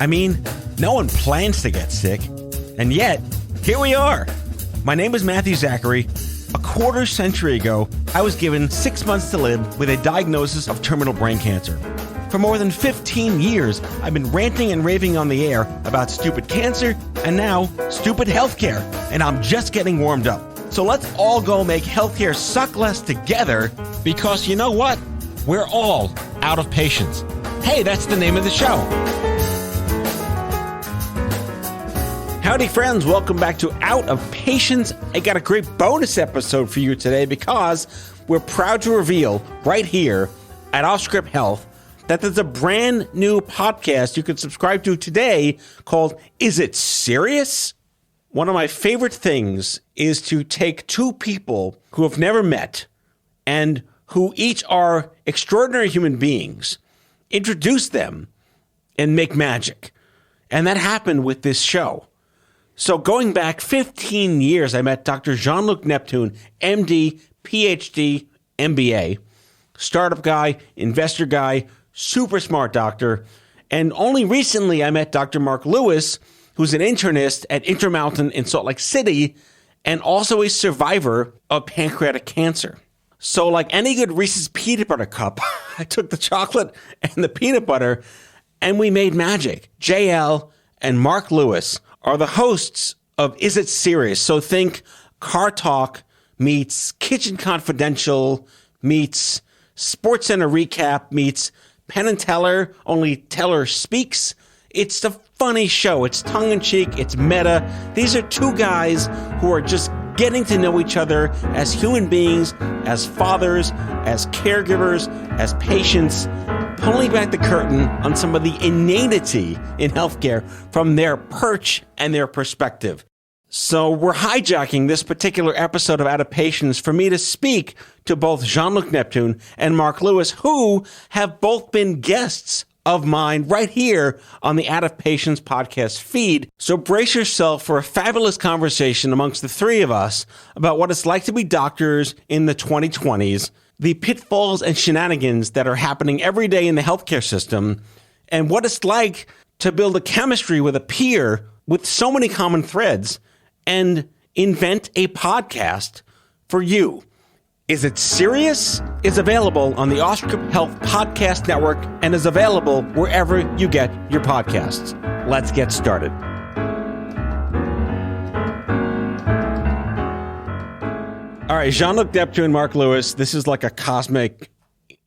I mean, no one plans to get sick, and yet, here we are. My name is Matthew Zachary. A quarter century ago, I was given 6 months to live with a diagnosis of terminal brain cancer. For more than 15 years, I've been ranting and raving on the air about stupid cancer and now stupid healthcare, and I'm just getting warmed up. So let's all go make healthcare suck less together, because you know what? We're all out of patience. Hey, that's the name of the show. Howdy, friends. Welcome back to Out of Patience. I got a great bonus episode for you today because we're proud to reveal right here at Offscrip Health that there's a brand new podcast you can subscribe to today called Is It Serious? One of my favorite things is to take two people who have never met and who each are extraordinary human beings, introduce them, and make magic. And that happened with this show. So going back 15 years, I met Dr. Luc Neptune, MD, PhD, MBA, startup guy, investor guy, super smart doctor. And only recently I met Dr. Mark Lewis, who's an internist at Intermountain in Salt Lake City and also a survivor of pancreatic cancer. So like any good Reese's peanut butter cup, I took the chocolate and the peanut butter and we made magic. JL and Mark Lewis are the hosts of Is It Serious? So think Car Talk meets Kitchen Confidential meets SportsCenter Recap meets Penn and Teller, only Teller speaks. It's a funny show. It's tongue-in-cheek. It's meta. These are two guys who are just getting to know each other as human beings, as fathers, as caregivers, as patients, pulling back the curtain on some of the inanity in healthcare from their perch and their perspective. So we're hijacking this particular episode of Out of Patience for me to speak to both Luc Neptune and Mark Lewis, who have both been guests of mine right here on the Out of Patience podcast feed. So brace yourself for a fabulous conversation amongst the three of us about what it's like to be doctors in the 2020s, the pitfalls and shenanigans that are happening every day in the healthcare system, and what it's like to build a chemistry with a peer with so many common threads and invent a podcast for you. Is It Serious? Is available on the Offscrip Health Podcast Network and is available wherever you get your podcasts. Let's get started. All right, Luc Neptune, Mark Lewis, this is like a cosmic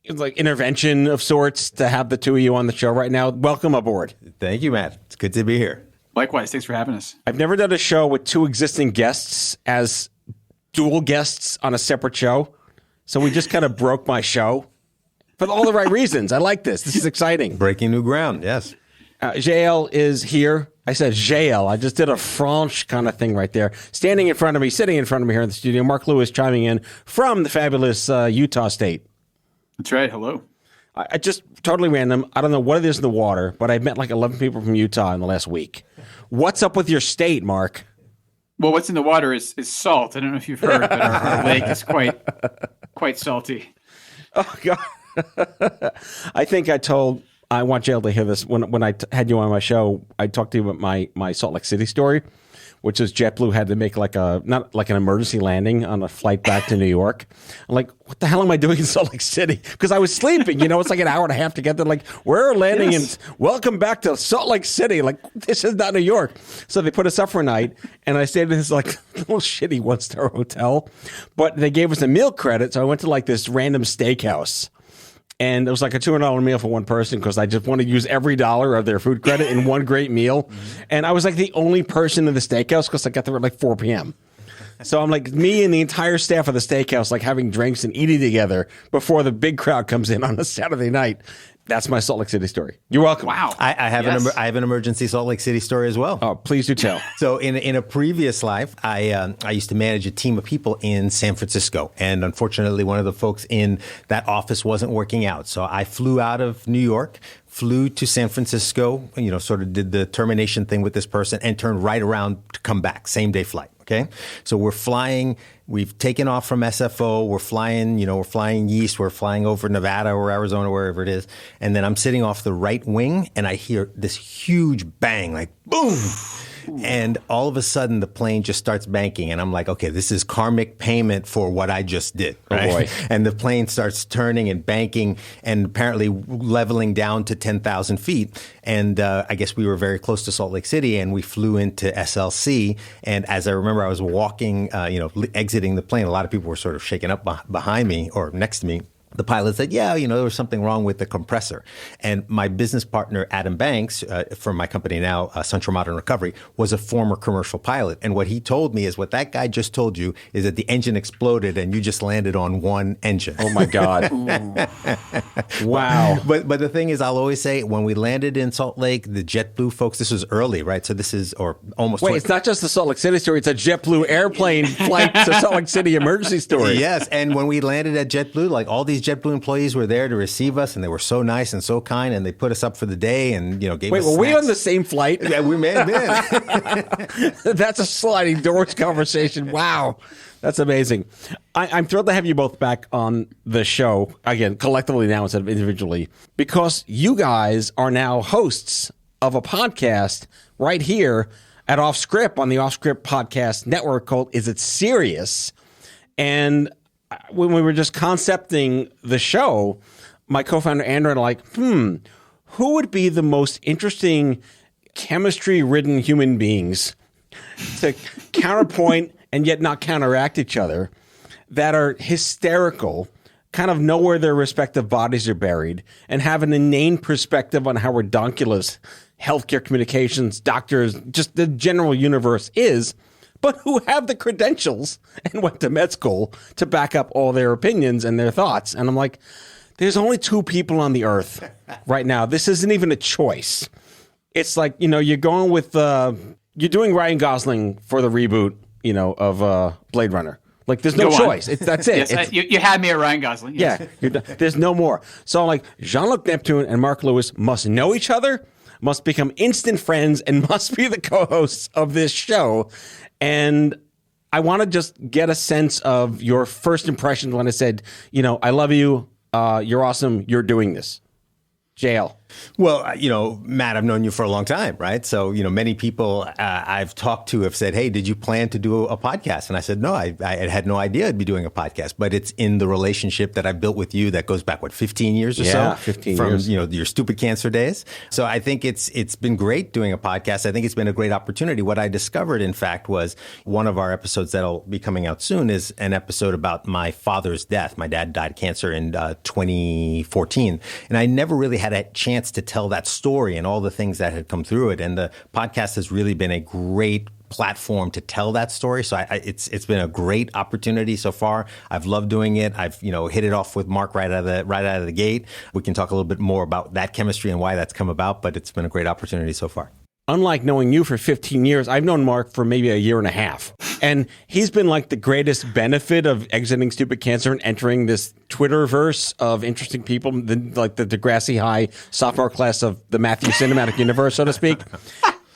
intervention of sorts to have the two of you on the show right now. Welcome aboard. Thank you, Matt. It's good to be here. Likewise. Thanks for having us. I've never done a show with two existing guests as dual guests on a separate show. So we just kind of broke my show for all the right reasons. I like this. This is exciting. Breaking new ground, yes. JL is here. I said JL. I just did a French kind of thing right there. Standing in front of me, sitting in front of me here in the studio, Mark Lewis chiming in from the fabulous Utah State. That's right. Hello. I just totally random. I don't know what it is in the water, but I've met like 11 people from Utah in the last week. What's up with your state, Mark? Well, what's in the water is salt. I don't know if you've heard, but our lake is quite salty. Oh, God. I think I want JL to hear this. When I had you on my show, I talked to you about my Salt Lake City story, which is JetBlue had to make not like an emergency landing on a flight back to New York. I'm like, what the hell am I doing in Salt Lake City? Because I was sleeping. It's like an hour and a half to get there. Like, we're landing and welcome back to Salt Lake City. Like, this is not New York. So they put us up for a night, and I stayed in this like little shitty one-star hotel. But they gave us a meal credit, so I went to like this random steakhouse. And it was like a $200 meal for one person because I just want to use every dollar of their food credit in one great meal. Mm-hmm. And I was like the only person in the steakhouse because I got there at like 4 p.m. So I'm like me and the entire staff of the steakhouse like having drinks and eating together before the big crowd comes in on a Saturday night. That's my Salt Lake City story. You're welcome. Wow. I have an emergency Salt Lake City story as well. Oh, please do tell. So in a previous life, I used to manage a team of people in San Francisco. And unfortunately, one of the folks in that office wasn't working out. So I flew out of New York, flew to San Francisco, sort of did the termination thing with this person and turned right around to come back. Same day flight. Okay. So we're flying, we've taken off from SFO, we're flying east, we're flying over Nevada or Arizona, wherever it is. And then I'm sitting off the right wing and I hear this huge bang, like boom. And all of a sudden, the plane just starts banking. And I'm like, okay, this is karmic payment for what I just did. Right? Oh, boy. And the plane starts turning and banking and apparently leveling down to 10,000 feet. And I guess we were very close to Salt Lake City and we flew into SLC. And as I remember, I was walking, exiting the plane. A lot of people were sort of shaken up behind me or next to me. The pilot said, there was something wrong with the compressor. And my business partner, Adam Banks, from my company now, Suntra Modern Recovery, was a former commercial pilot. And what he told me is what that guy just told you is that the engine exploded and you just landed on one engine. Oh, my God. Wow. But the thing is, I'll always say, when we landed in Salt Lake, the JetBlue folks, this was early, right? So this is, or almost. Wait, it's not just the Salt Lake City story. It's a JetBlue airplane flight to Salt Lake City emergency story. Yes. And when we landed at JetBlue, like all these JetBlue employees were there to receive us, and they were so nice and so kind, and they put us up for the day and gave us Wait, were we snacks. on the same flight? Yeah, we may have been. That's a sliding doors conversation. Wow. That's amazing. I'm thrilled to have you both back on the show, again, collectively now instead of individually, because you guys are now hosts of a podcast right here at Offscrip on the Offscrip Podcast Network called Is It Serious? And when we were just concepting the show, my co-founder Andrew and I are like, who would be the most interesting chemistry-ridden human beings to counterpoint and yet not counteract each other, that are hysterical, kind of know where their respective bodies are buried, and have an inane perspective on how redonkulous healthcare communications, doctors, just the general universe is, but who have the credentials and went to med school to back up all their opinions and their thoughts. And I'm like, there's only two people on the earth right now. This isn't even a choice. It's like, you're going with, you're doing Ryan Gosling for the reboot, of Blade Runner. Like, there's no choice. That's it. Yes, you had me at Ryan Gosling. Yes. Yeah, there's no more. So I'm like, Jean-Luc Neptune and Mark Lewis must know each other, must become instant friends, and must be the co-hosts of this show. And I want to just get a sense of your first impressions when I said, I love you, you're awesome, you're doing this. JL. Well, Matt, I've known you for a long time, right? So, many people I've talked to have said, hey, did you plan to do a podcast? And I said, no, I had no idea I'd be doing a podcast, but it's in the relationship that I built with you that goes back, 15 years or so? Yeah, 15 years. From, your stupid cancer days. So I think it's been great doing a podcast. I think it's been a great opportunity. What I discovered, in fact, was one of our episodes that'll be coming out soon is an episode about my father's death. My dad died of cancer in 2014. And I never really had a chance to tell that story and all the things that had come through it. And the podcast has really been a great platform to tell that story. So it's been a great opportunity so far. I've loved doing it. I've hit it off with Mark right out of the gate. We can talk a little bit more about that chemistry and why that's come about, but it's been a great opportunity so far. Unlike knowing you for 15 years, I've known Mark for maybe a year and a half. And he's been like the greatest benefit of exiting stupid cancer and entering this Twitterverse of interesting people, like the Degrassi High sophomore class of the Matthew Cinematic Universe, so to speak.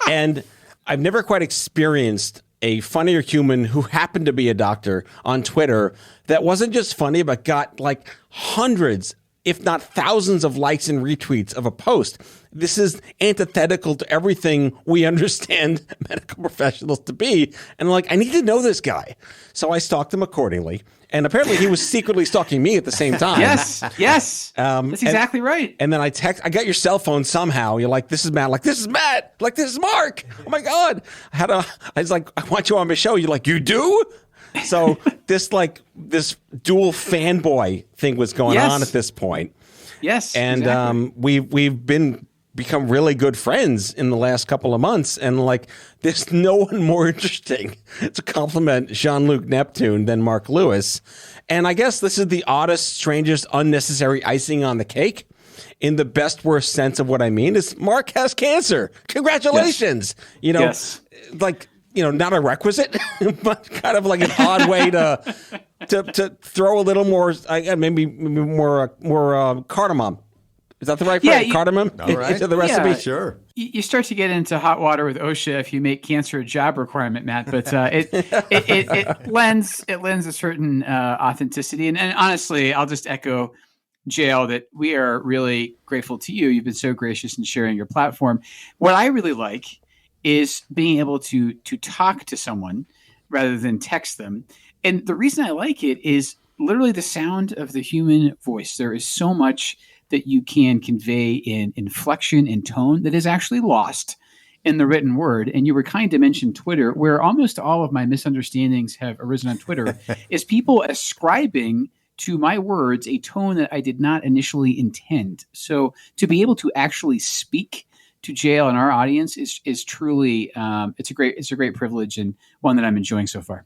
And I've never quite experienced a funnier human who happened to be a doctor on Twitter that wasn't just funny, but got like hundreds, if not thousands of likes and retweets of a post. This is antithetical to everything we understand medical professionals to be. And I'm like, I need to know this guy. So I stalked him accordingly. And apparently he was secretly stalking me at the same time. Yes. That's exactly right. And then I got your cell phone somehow. You're like, this is Matt. Like, this is Matt. Like, this is Mark. Oh my God. I was like, I want you on my show. You're like, you do? So this dual fanboy thing was going on at this point. Yes. And exactly. we've become really good friends in the last couple of months. And like, there's no one more interesting to compliment Jean-Luc Neptune than Mark Lewis. And I guess this is the oddest, strangest, unnecessary icing on the cake. In the best, worst sense of what I mean is Mark has cancer. Congratulations. Yes. Not a requisite, but kind of like an odd way to throw a little more, maybe more cardamom Is that the right phrase? Cardamom? All right. Into the recipe? Yeah. Sure. You start to get into hot water with OSHA if you make cancer a job requirement, Matt. But it lends a certain authenticity. And honestly, I'll just echo JL that we are really grateful to you. You've been so gracious in sharing your platform. What I really like is being able to talk to someone rather than text them. And the reason I like it is literally the sound of the human voice. There is so much that you can convey in inflection and tone that is actually lost in the written word. And you were kind to mention Twitter, where almost all of my misunderstandings have arisen on Twitter, is people ascribing to my words a tone that I did not initially intend. So to be able to actually speak to JL and our audience is truly it's a great privilege, and one that I'm enjoying so far.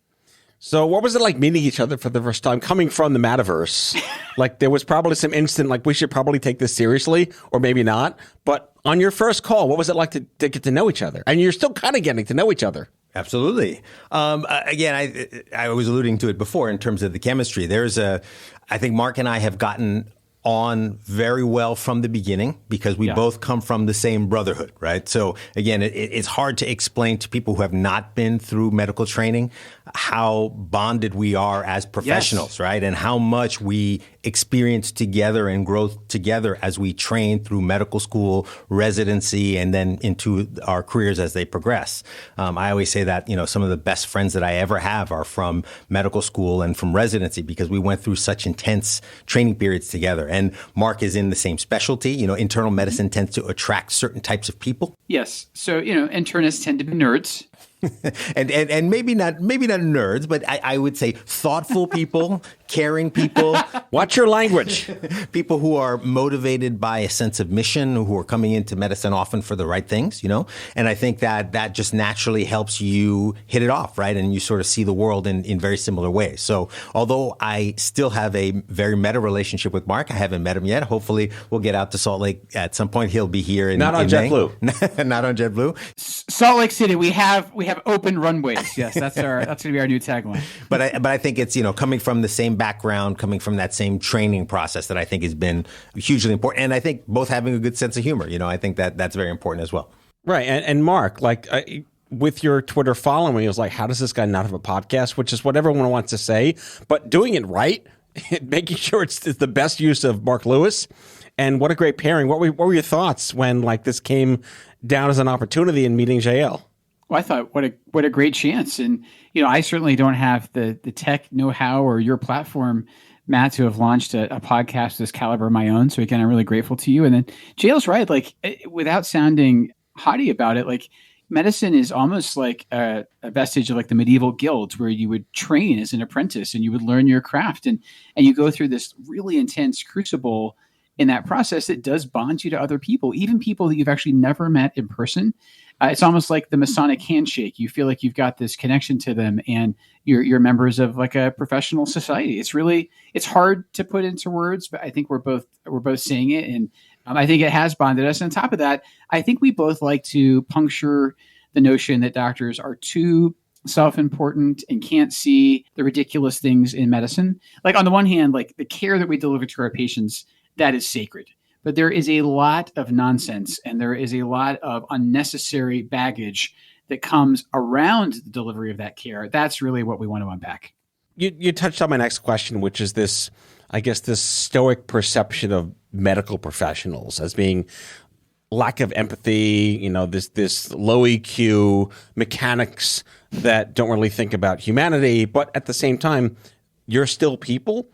So what was it like meeting each other for the first time, coming from the metaverse? Like there was probably some instant, like we should probably take this seriously, or maybe not. But on your first call, what was it like to get to know each other? And you're still kind of getting to know each other. Absolutely. Again, I was alluding to it before in terms of the chemistry. I think Mark and I have gotten on very well from the beginning because we both come from the same brotherhood, right? So again, it's hard to explain to people who have not been through medical training how bonded we are as professionals, right? And how much we experience together and grow together as we train through medical school, residency, and then into our careers as they progress. I always say that, some of the best friends that I ever have are from medical school and from residency because we went through such intense training periods together. And Mark is in the same specialty. Internal medicine tends to attract certain types of people. Yes. So, internists tend to be nerds. and maybe not nerds, but I would say thoughtful people, caring people. Watch your language. People who are motivated by a sense of mission, who are coming into medicine often for the right things, And I think that just naturally helps you hit it off, right? And you sort of see the world in very similar ways. So although I still have a very meta relationship with Mark, I haven't met him yet. Hopefully we'll get out to Salt Lake at some point. He'll be here Not on JetBlue. Not on JetBlue. Salt Lake City, we have open runways. Yes, that's going to be our new tagline. But I think it's coming from the same background, coming from that same training process that I think has been hugely important. And I think both having a good sense of humor. I think that's very important as well. Right. And Mark, with your Twitter following, it was like, how does this guy not have a podcast? Which is what everyone wants to say, but doing it right, making sure it's the best use of Mark Lewis. And what a great pairing. What were your thoughts when this came down as an opportunity in meeting JL? Well, I thought, what a great chance. And, I certainly don't have the tech know-how or your platform, Matt, to have launched a podcast of this caliber of my own. So again, I'm really grateful to you. And then JL's right. Without sounding haughty about it, medicine is almost like a vestige of the medieval guilds where you would train as an apprentice and you would learn your craft. And you go through this really intense crucible in that process that does bond you to other people, even people that you've actually never met in person. It's almost like the Masonic handshake. You feel like you've got this connection to them and you're members of a professional society. It's hard to put into words, but I think we're both saying it. And I think it has bonded us. And on top of that, I think we both like to puncture the notion that doctors are too self-important and can't see the ridiculous things in medicine. On the one hand, the care that we deliver to our patients, that is sacred. But there is a lot of nonsense and there is a lot of unnecessary baggage that comes around the delivery of that care. That's really what we want to unpack. You touched on my next question, which is this stoic perception of medical professionals as being lack of empathy, this low EQ mechanics that don't really think about humanity. But at the same time, you're still people,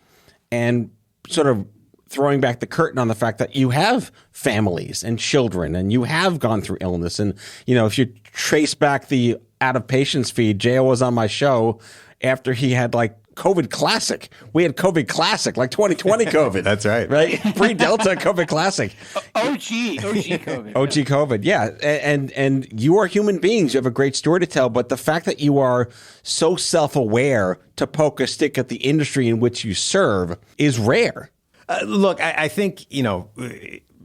and sort of throwing back the curtain on the fact that you have families and children and you have gone through illness. And, if you trace back the out of patients feed, JL was on my show after he had COVID Classic. We had COVID Classic, 2020 COVID. That's right. Right? Pre-Delta COVID Classic. OG COVID. OG COVID, yeah. And you are human beings. You have a great story to tell. But the fact that you are so self-aware to poke a stick at the industry in which you serve is rare. Look, I think,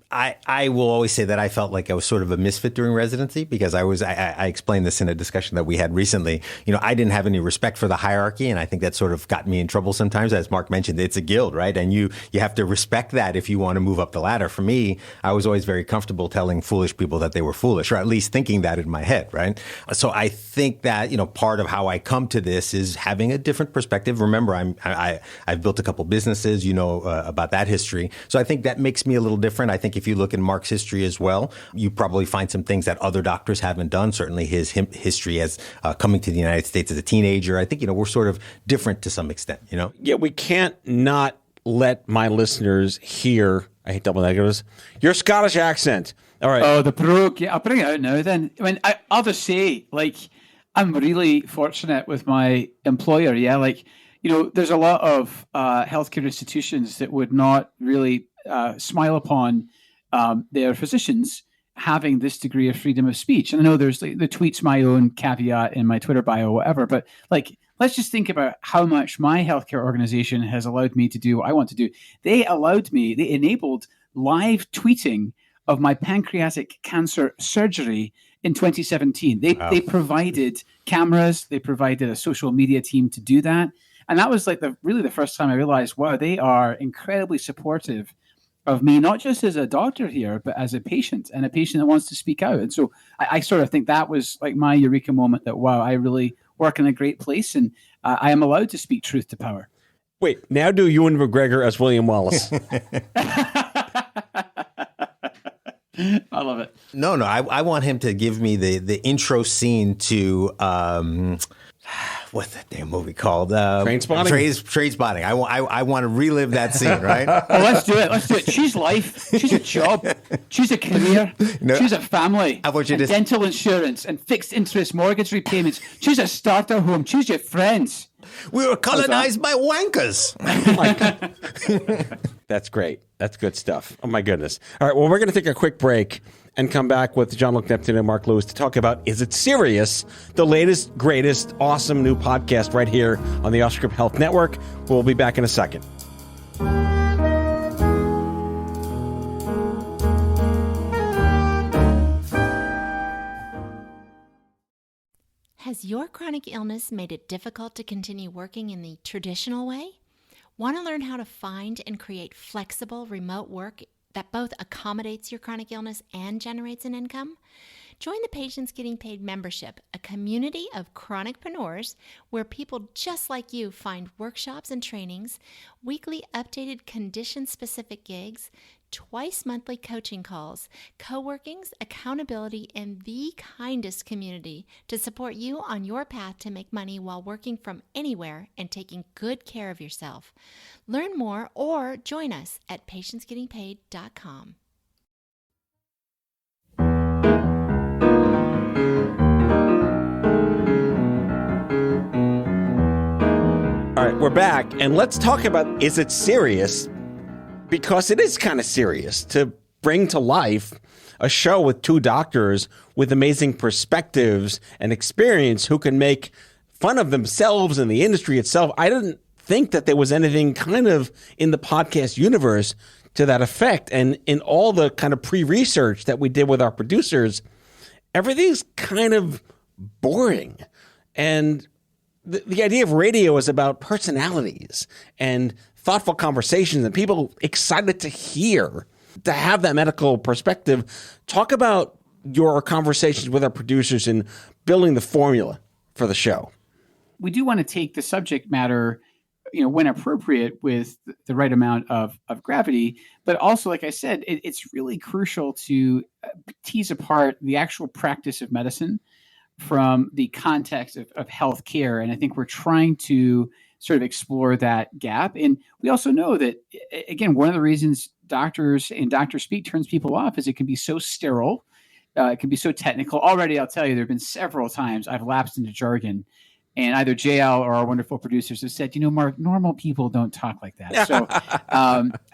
I will always say that I felt like I was sort of a misfit during residency because I explained this in a discussion that we had recently. I didn't have any respect for the hierarchy, and I think that sort of got me in trouble sometimes. As Mark mentioned, it's a guild, right? And you have to respect that if you want to move up the ladder. For me, I was always very comfortable telling foolish people that they were foolish, or at least thinking that in my head, right? So I think that, part of how I come to this is having a different perspective. Remember, I've built a couple businesses, about that history. So I think that makes me a little different. I think if you look in Mark's history as well, you probably find some things that other doctors haven't done. Certainly his history as coming to the United States as a teenager. I think, we're sort of different to some extent, Yeah, we can't not let my listeners hear, I hate double negatives, your Scottish accent. All right. Oh, the brogue. Yeah, I'll bring it out now then. I'll just say, I'm really fortunate with my employer. Yeah, there's a lot of healthcare institutions that would not really smile upon their physicians having this degree of freedom of speech. And I know there's the tweet's my own caveat in my Twitter bio or whatever, but let's just think about how much my healthcare organization has allowed me to do what I want to do. They enabled live tweeting of my pancreatic cancer surgery in 2017. They provided cameras, they provided a social media team to do that. And that was really the first time I realized, wow, they are incredibly supportive of me, not just as a doctor here, but as a patient and a patient that wants to speak out. And so I sort of think that was my eureka moment that, wow, I really work in a great place and I am allowed to speak truth to power. Wait, now do Ewan McGregor as William Wallace. I love it. No, I want him to give me the intro scene to what's that damn movie called? Trainspotting. Trainspotting. I want to relive that scene, right? Oh, let's do it. She's life. She's a job. She's a career. She's a family. I want you and dental insurance and fixed interest mortgage repayments. She's a starter home. Choose your friends. We were colonized by wankers. That's great. That's good stuff. Oh, my goodness. All right. Well, we're going to take a quick break and come back with John Luc Neptune and Mark Lewis to talk about Is It Serious? The latest, greatest, awesome new podcast right here on the Offscrip Health Network. We'll be back in a second. Has your chronic illness made it difficult to continue working in the traditional way? Want to learn how to find and create flexible remote work that both accommodates your chronic illness and generates an income? Join the Patients Getting Paid membership, a community of chronicpreneurs where people just like you find workshops and trainings, weekly updated condition-specific gigs, twice monthly coaching calls, co-workings, accountability, and the kindest community to support you on your path to make money while working from anywhere and taking good care of yourself. Learn more or join us at patientsgettingpaid.com. All right, we're back, and let's talk about Is It Serious? Because it is kind of serious to bring to life a show with two doctors with amazing perspectives and experience who can make fun of themselves and the industry itself. I didn't think that there was anything kind of in the podcast universe to that effect. And in all the kind of pre-research that we did with our producers, everything's kind of boring. And the idea of radio is about personalities and thoughtful conversations and people excited to have that medical perspective. Talk about your conversations with our producers in building the formula for the show. We do want to take the subject matter, when appropriate, with the right amount of gravity, but also, like I said, it's really crucial to tease apart the actual practice of medicine from the context of healthcare. And I think we're trying to sort of explore that gap. And we also know that, again, one of the reasons doctors and doctor speak turns people off is it can be so sterile. It can be so technical. Already, I'll tell you, there have been several times I've lapsed into jargon, and either JL or our wonderful producers have said, Mark, normal people don't talk like that. So,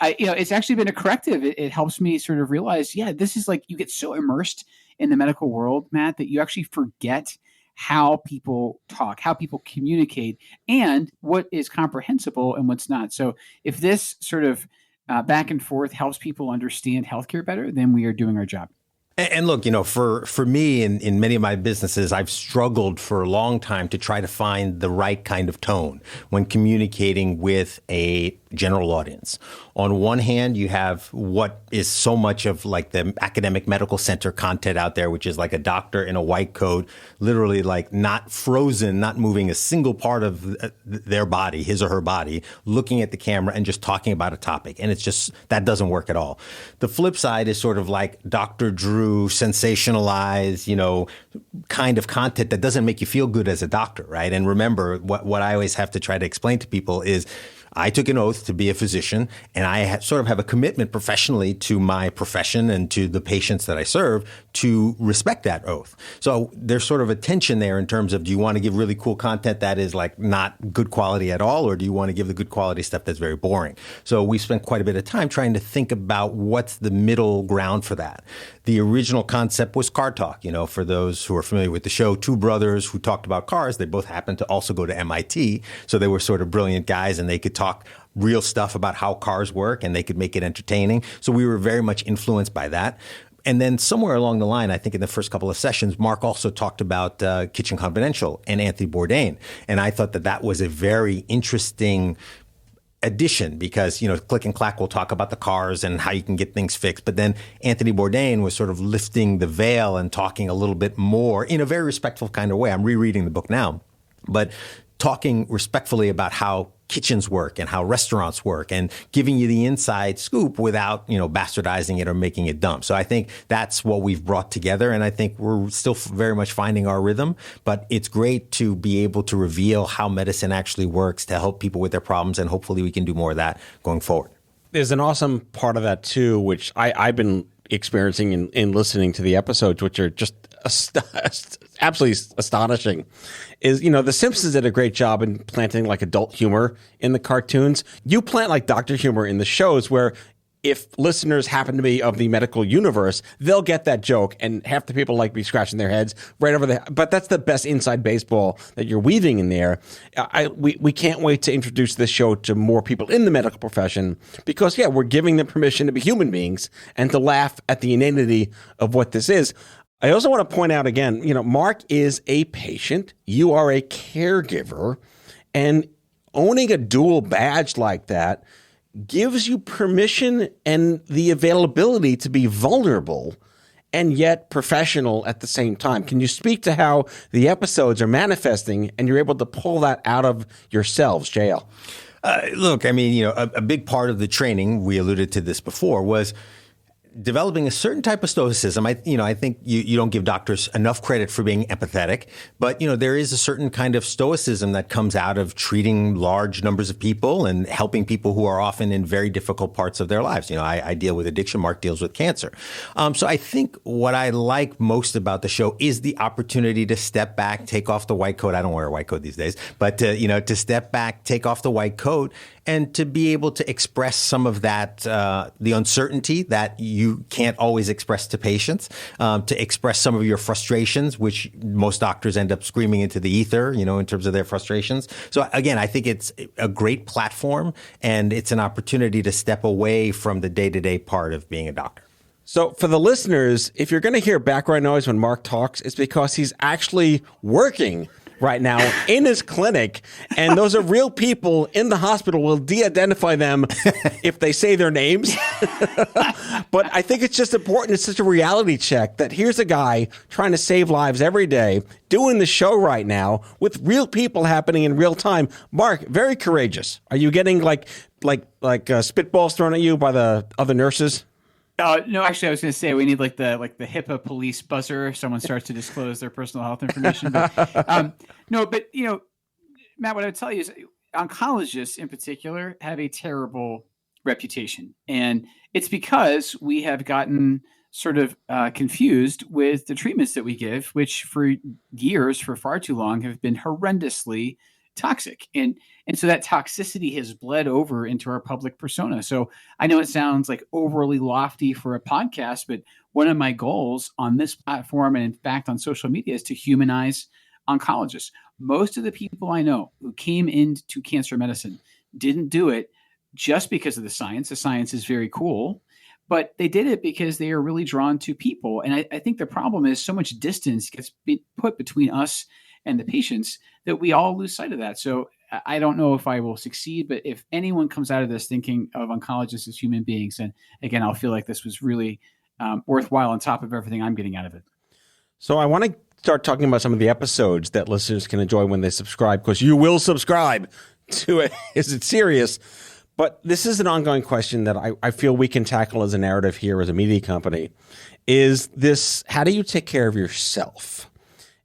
it's actually been a corrective. It helps me sort of realize, this is you get so immersed in the medical world, Matt, that you actually forget how people talk, how people communicate, and what is comprehensible and what's not. So if this sort of back and forth helps people understand healthcare better, then we are doing our job. And look, for me in many of my businesses, I've struggled for a long time to try to find the right kind of tone when communicating with a general audience. On one hand, you have what is so much of like the academic medical center content out there, which is like a doctor in a white coat, literally like not frozen, not moving a single part of their body, his or her body, looking at the camera and just talking about a topic. And it's just, that doesn't work at all. The flip side is sort of like Dr. Drew sensationalized, kind of content that doesn't make you feel good as a doctor, right? And remember, what I always have to try to explain to people is I took an oath to be a physician, and I sort of have a commitment professionally to my profession and to the patients that I serve to respect that oath. So there's sort of a tension there in terms of, do you want to give really cool content that is like not good quality at all, or do you want to give the good quality stuff that's very boring? So we spent quite a bit of time trying to think about what's the middle ground for that. The original concept was car talk. For those who are familiar with the show, two brothers who talked about cars. They both happened to also go to MIT. So they were sort of brilliant guys, and they could talk real stuff about how cars work, and they could make it entertaining. So we were very much influenced by that. And then somewhere along the line, I think in the first couple of sessions, Mark also talked about Kitchen Confidential and Anthony Bourdain. And I thought that was a very interesting addition because, Click and Clack will talk about the cars and how you can get things fixed. But then Anthony Bourdain was sort of lifting the veil and talking a little bit more in a very respectful kind of way. I'm rereading the book now, but talking respectfully about how kitchens work and how restaurants work and giving you the inside scoop without, bastardizing it or making it dumb. So I think that's what we've brought together. And I think we're still very much finding our rhythm, but it's great to be able to reveal how medicine actually works to help people with their problems. And hopefully we can do more of that going forward. There's an awesome part of that too, which I've been experiencing in listening to the episodes, which are just absolutely astonishing, is, The Simpsons did a great job in planting like adult humor in the cartoons. You plant like Dr. Humor in the shows where if listeners happen to be of the medical universe, they'll get that joke, and half the people like be scratching their heads right over there. But that's the best inside baseball that you're weaving in there. We can't wait to introduce this show to more people in the medical profession because, we're giving them permission to be human beings and to laugh at the inanity of what this is. I also want to point out again, Mark is a patient. You are a caregiver, and owning a dual badge like that gives you permission and the availability to be vulnerable and yet professional at the same time. Can you speak to how the episodes are manifesting and you're able to pull that out of yourselves, JL? Look, a big part of the training, we alluded to this before, was developing a certain type of stoicism. I think you don't give doctors enough credit for being empathetic, but there is a certain kind of stoicism that comes out of treating large numbers of people and helping people who are often in very difficult parts of their lives. I deal with addiction. Mark deals with cancer. So I think what I like most about the show is the opportunity to step back, take off the white coat. I don't wear a white coat these days, but to step back, take off the white coat, and to be able to express some of that, the uncertainty that you can't always express to patients, to express some of your frustrations, which most doctors end up screaming into the ether, in terms of their frustrations. So again, I think it's a great platform, and it's an opportunity to step away from the day-to-day part of being a doctor. So for the listeners, if you're going to hear background noise when Mark talks, it's because he's actually working right now in his clinic, and those are real people in the hospital. We'll de-identify them if they say their names. But I think it's just important. It's such a reality check that here's a guy trying to save lives every day, doing the show right now with real people happening in real time. Mark, very courageous. Are you getting like spitballs thrown at you by the other nurses? No, actually, I was going to say we need like the HIPAA police buzzer if someone starts to disclose their personal health information. But no, but Matt, what I would tell you is oncologists in particular have a terrible reputation, and it's because we have gotten sort of confused with the treatments that we give, which for years, for far too long, have been horrendously toxic. And so that toxicity has bled over into our public persona. So I know it sounds like overly lofty for a podcast, but one of my goals on this platform, and in fact on social media, is to humanize oncologists. Most of the people I know who came into cancer medicine didn't do it just because of the science. The science is very cool, but they did it because they are really drawn to people. And I think the problem is so much distance gets put between us and the patients that we all lose sight of that. So I don't know if I will succeed, but if anyone comes out of this thinking of oncologists as human beings, then again, I'll feel like this was really worthwhile on top of everything I'm getting out of it. So I want to start talking about some of the episodes that listeners can enjoy when they subscribe, because you will subscribe to it. Is it serious? But this is an ongoing question that I feel we can tackle as a narrative here as a media company. Is this, how do you take care of yourself?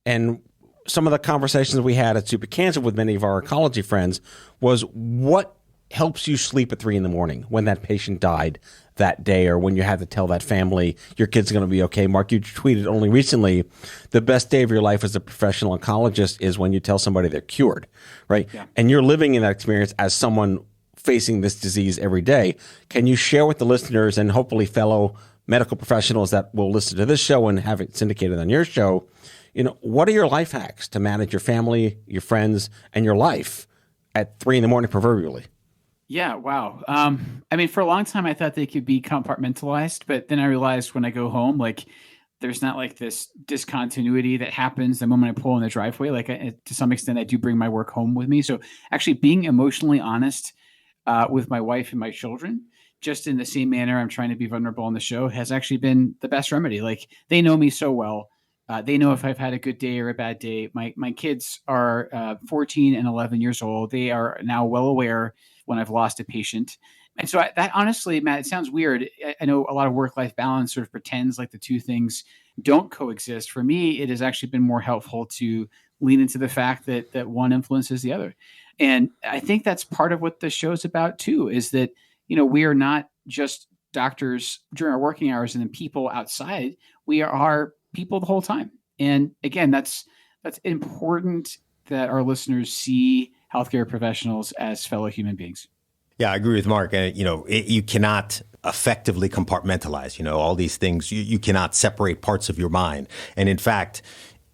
And some of the conversations we had at Super Cancer with many of our oncology friends was, what helps you sleep at 3 a.m. when that patient died that day, or when you had to tell that family your kid's going to be okay? Mark, you tweeted only recently, the best day of your life as a professional oncologist is when you tell somebody they're cured, right? Yeah. And you're living in that experience as someone facing this disease every day. Can you share with the listeners and hopefully fellow medical professionals that will listen to this show and have it syndicated on your show, what are your life hacks to manage your family, your friends, and your life at 3 a.m. proverbially? Yeah, wow. I mean, for a long time, I thought they could be compartmentalized, but then I realized when I go home, like, there's not like this discontinuity that happens the moment I pull in the driveway. Like, to some extent, I do bring my work home with me. So actually being emotionally honest with my wife and my children, just in the same manner I'm trying to be vulnerable on the show, has actually been the best remedy. Like, they know me so well. They know if I've had a good day or a bad day. My kids are 14 and 11 years old. They are now well aware when I've lost a patient. And so that honestly, Matt, it sounds weird. I know a lot of work-life balance sort of pretends like the two things don't coexist. For me, it has actually been more helpful to lean into the fact that one influences the other. And I think that's part of what the show's about too, is that, we are not just doctors during our working hours and then people outside. We are people the whole time. And again, that's important that our listeners see healthcare professionals as fellow human beings. Yeah, I agree with Mark. And, you cannot effectively compartmentalize, all these things. You cannot separate parts of your mind. And in fact,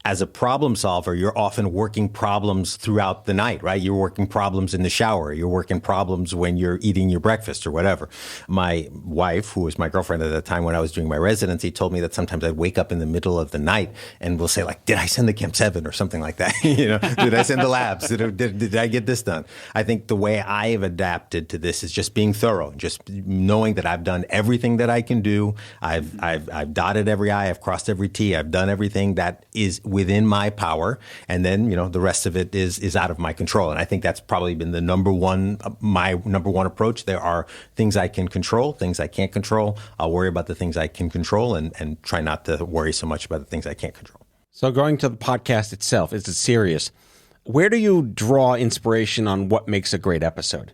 as a problem solver, you're often working problems throughout the night, right? You're working problems in the shower. You're working problems when you're eating your breakfast or whatever. My wife, who was my girlfriend at the time when I was doing my residency, told me that sometimes I'd wake up in the middle of the night and we'll say, like, did I send the Chem 7 or something like that? Did I send the labs? Did I get this done? I think the way I have adapted to this is just being thorough, just knowing that I've done everything that I can do. I've dotted every I, I've crossed every T, I've done everything that is within my power, and then the rest of it is out of my control. And I think that's probably been my number one approach. There are things I can control, things I can't control. I'll worry about the things I can control and try not to worry so much about the things I can't control. So going to the podcast itself, is it serious? Where do you draw inspiration on what makes a great episode?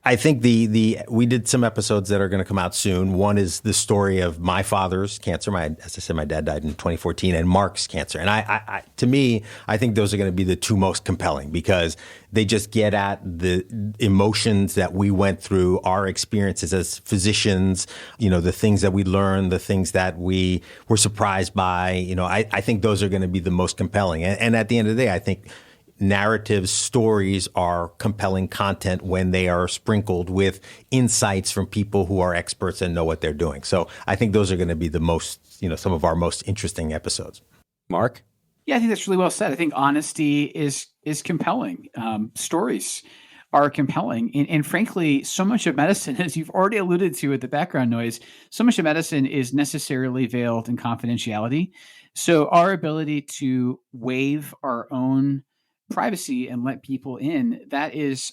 I think we did some episodes that are going to come out soon. One is the story of my father's cancer. As I said, my dad died in 2014, and Mark's cancer. And to me, I think those are going to be the two most compelling, because they just get at the emotions that we went through, our experiences as physicians, the things that we learned, the things that we were surprised by. I think those are going to be the most compelling. And at the end of the day, I think narratives, stories are compelling content when they are sprinkled with insights from people who are experts and know what they're doing. So I think those are going to be the most, some of our most interesting episodes. Mark? Yeah, I think that's really well said. I think honesty is compelling. Stories are compelling. And frankly, so much of medicine, as you've already alluded to with the background noise, so much of medicine is necessarily veiled in confidentiality. So our ability to waive our own privacy and let people in, that is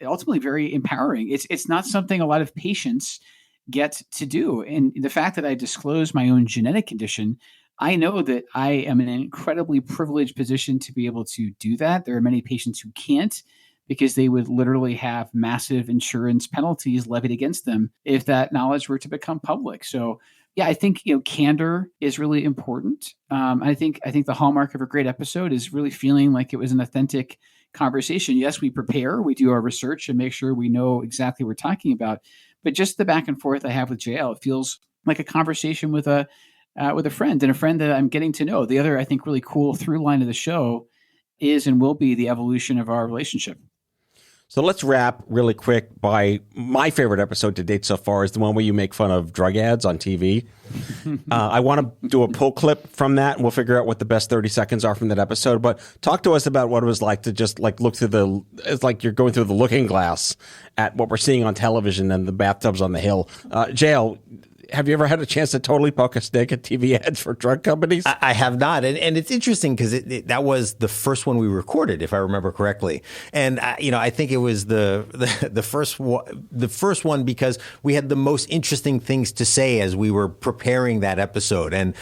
ultimately very empowering. It's not something a lot of patients get to do. And the fact that I disclose my own genetic condition, I know that I am in an incredibly privileged position to be able to do that. There are many patients who can't, because they would literally have massive insurance penalties levied against them if that knowledge were to become public. So yeah, I think candor is really important. I think the hallmark of a great episode is really feeling like it was an authentic conversation. Yes, we prepare, we do our research and make sure we know exactly what we're talking about. But just the back and forth I have with JL, it feels like a conversation with a friend, and a friend that I'm getting to know. The other, I think, really cool through line of the show is and will be the evolution of our relationship. So let's wrap really quick by my favorite episode to date so far is the one where you make fun of drug ads on TV. I want to do a pull clip from that, and we'll figure out what the best 30 seconds are from that episode. But talk to us about what it was like to just like look through it's like you're going through the looking glass at what we're seeing on television and the bathtubs on the hill. JL, have you ever had a chance to totally poke a stick at TV ads for drug companies? I have not. And it's interesting because that was the first one we recorded, if I remember correctly. And, I think it was the first one because we had the most interesting things to say as we were preparing that episode. And,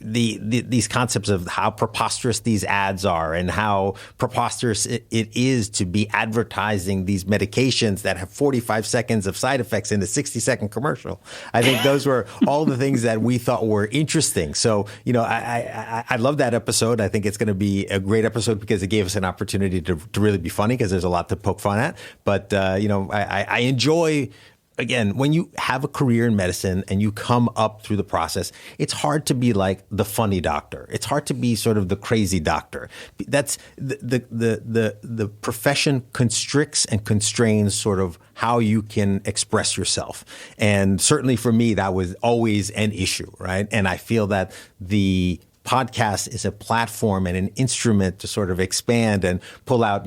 these concepts of how preposterous these ads are and how preposterous it is to be advertising these medications that have 45 seconds of side effects in a 60-second commercial. I think those were all the things that we thought were interesting. So, I love that episode. I think it's going to be a great episode because it gave us an opportunity to really be funny because there's a lot to poke fun at. But, I enjoy, again, when you have a career in medicine and you come up through the process, it's hard to be like the funny doctor. It's hard to be sort of the crazy doctor. That's the profession constricts and constrains sort of how you can express yourself. And certainly for me, that was always an issue, right? And I feel that the podcast is a platform and an instrument to sort of expand and pull out,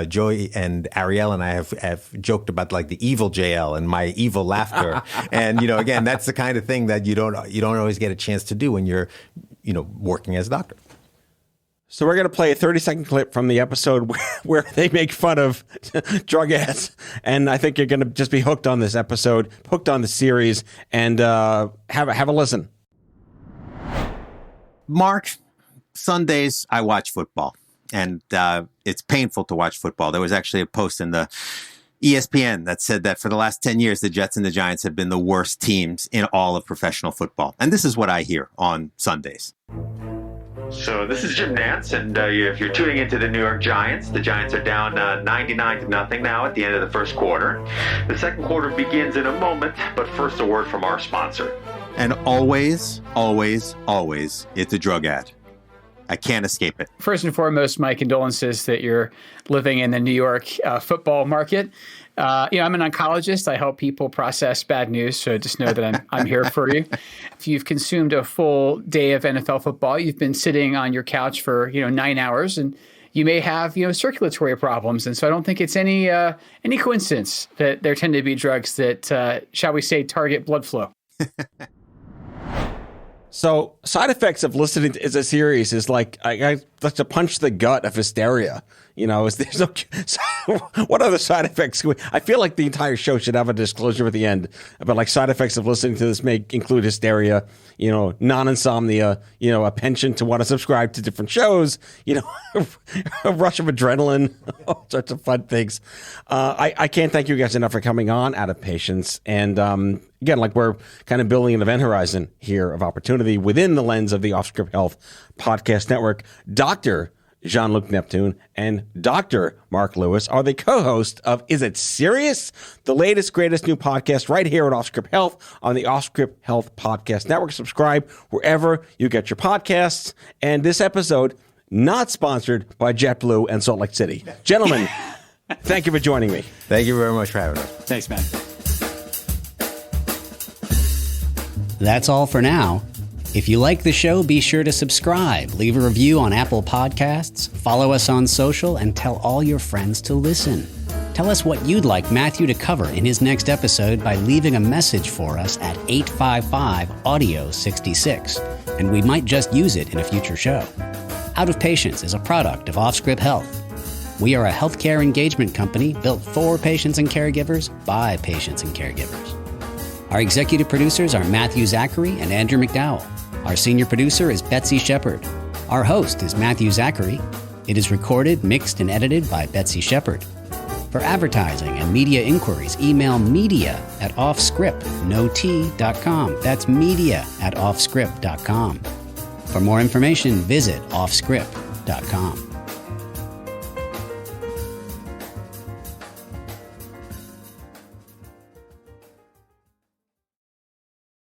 Joy and Ariel and I have joked about like the evil JL and my evil laughter. And, again, that's the kind of thing that you don't always get a chance to do when you're, working as a doctor. So we're going to play a 30-second clip from the episode where they make fun of drug ads. And I think you're going to just be hooked on this episode, hooked on the series, and have a listen. Mark, Sundays I watch football, and it's painful to watch football. There was actually a post in the ESPN that said that for the last 10 years, the Jets and the Giants have been the worst teams in all of professional football. And this is what I hear on Sundays. So this is Jim Nantz, and if you're tuning into the New York Giants, the Giants are down 99-0 now at the end of the first quarter. The second quarter begins in a moment, but first a word from our sponsor. And always, always, always, it's a drug ad. I can't escape it. First and foremost, my condolences that you're living in the New York football market. I'm an oncologist. I help people process bad news, so just know that I'm here for you. If you've consumed a full day of NFL football, you've been sitting on your couch for 9 hours, and you may have circulatory problems. And so I don't think it's any coincidence that there tend to be drugs that, shall we say, target blood flow. So side effects of listening to is a series is like I like to punch the gut of hysteria. Is there's no what other side effects? I feel like the entire show should have a disclosure at the end about like side effects of listening to this may include hysteria, non-insomnia, a penchant to want to subscribe to different shows, a rush of adrenaline, all sorts of fun things. I can't thank you guys enough for coming on Out of Patience. And again, like we're kind of building an event horizon here of opportunity within the lens of the Offscrip Health podcast network. Dr. Jean-Luc Neptune and Dr. Mark Lewis are the co-hosts of Is It Serious? The latest, greatest new podcast right here at Offscrip Health on the Offscrip Health Podcast Network. Subscribe wherever you get your podcasts. And this episode, not sponsored by JetBlue and Salt Lake City. Gentlemen, thank you for joining me. Thank you very much for having us. Thanks, man. That's all for now. If you like the show, be sure to subscribe, leave a review on Apple Podcasts, follow us on social, and tell all your friends to listen. Tell us what you'd like Matthew to cover in his next episode by leaving a message for us at 855-AUDIO-66, and we might just use it in a future show. Out of Patience is a product of Offscrip Health. We are a healthcare engagement company built for patients and caregivers by patients and caregivers. Our executive producers are Matthew Zachary and Andrew McDowell. Our senior producer is Betsy Shepard. Our host is Matthew Zachary. It is recorded, mixed, and edited by Betsy Shepard. For advertising and media inquiries, email media@offscrip.com. That's media@offscrip.com. For more information, visit offscrip.com.